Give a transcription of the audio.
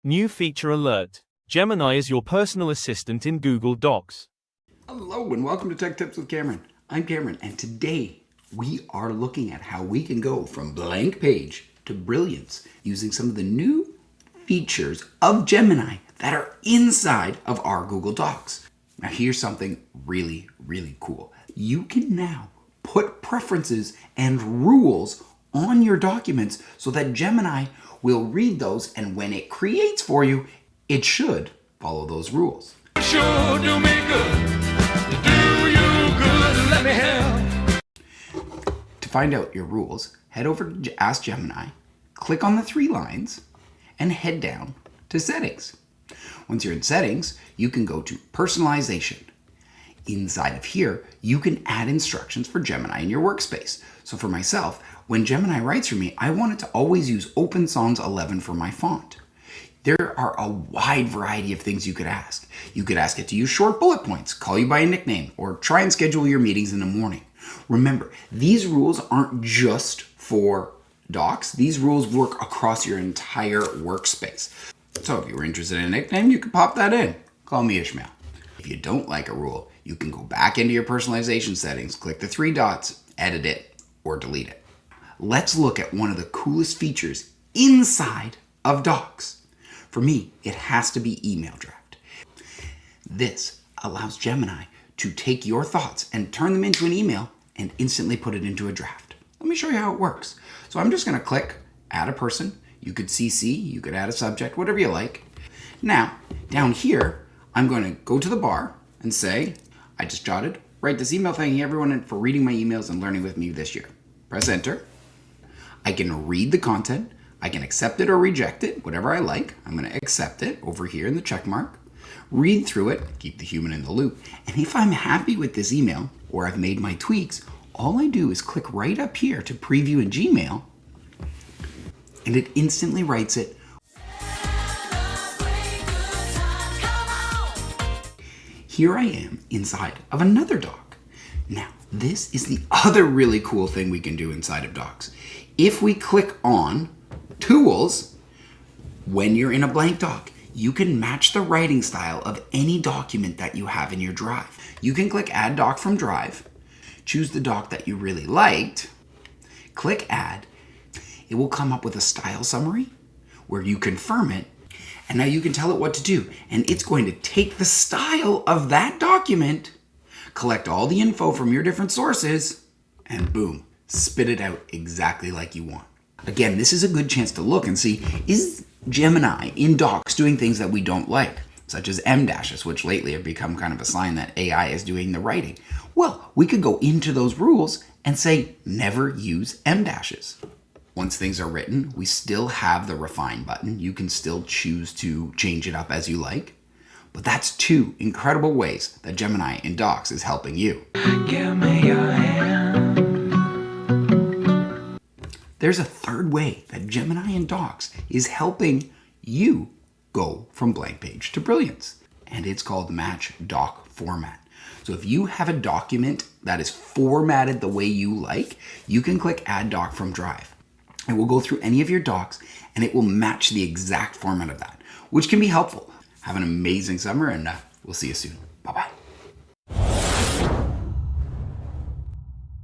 New feature alert. Gemini is your personal assistant in Google Docs. Hello and welcome to Tech Tips with Cameron. I'm Cameron and today we are looking at how we can go from blank page to brilliance using some of the new features of Gemini that are inside of our Google Docs. Now here's something really, really cool. You can now put preferences and rules on your documents so that Gemini will read those, and when it creates for you, it should follow those rules. Sure do me good, do you good, let me help. To find out your rules, head over to Ask Gemini, click on the three lines, and head down to Settings. Once you're in Settings, you can go to Personalization. Inside of here, you can add instructions for Gemini in your workspace. So for myself, when Gemini writes for me, I want it to always use Open Sans 11 for my font. There are a wide variety of things you could ask. You could ask it to use short bullet points, call you by a nickname, or try and schedule your meetings in the morning. Remember, these rules aren't just for Docs. These rules work across your entire workspace. So if you were interested in a nickname, you could pop that in. Call me Ishmael. If you don't like a rule, you can go back into your personalization settings, click the three dots, edit it, or delete it. Let's look at one of the coolest features inside of Docs. For me, it has to be email draft. This allows Gemini to take your thoughts and turn them into an email and instantly put it into a draft. Let me show you how it works. So I'm just going to click add a person. You could CC, you could add a subject, whatever you like. Now, down here, I'm going to go to the bar and say, I just jotted, write this email thanking everyone for reading my emails and learning with me this year. Press enter. I can read the content. I can accept it or reject it, whatever I like. I'm going to accept it over here in the check mark, read through it, keep the human in the loop. And if I'm happy with this email or I've made my tweaks, all I do is click right up here to preview in Gmail, and it instantly writes it. Here I am inside of another doc. Now, this is the other really cool thing we can do inside of Docs. If we click on Tools, when you're in a blank doc, you can match the writing style of any document that you have in your drive. You can click Add Doc from Drive, choose the doc that you really liked, click Add. It will come up with a style summary where you confirm it, and now you can tell it what to do. And it's going to take the style of that document, collect all the info from your different sources, and boom, spit it out exactly like you want. Again, this is a good chance to look and see, is Gemini in Docs doing things that we don't like, such as M dashes, which lately have become kind of a sign that AI is doing the writing. Well, we could go into those rules and say, never use M dashes. Once things are written, we still have the refine button. You can still choose to change it up as you like. But that's two incredible ways that Gemini in Docs is helping you. Give me your hand. There's a third way that Gemini in Docs is helping you go from blank page to brilliance. And it's called Match Doc Format. So if you have a document that is formatted the way you like, you can click Add Doc from Drive. It will go through any of your docs and it will match the exact format of that, which can be helpful. Have an amazing summer and we'll see you soon. Bye-bye.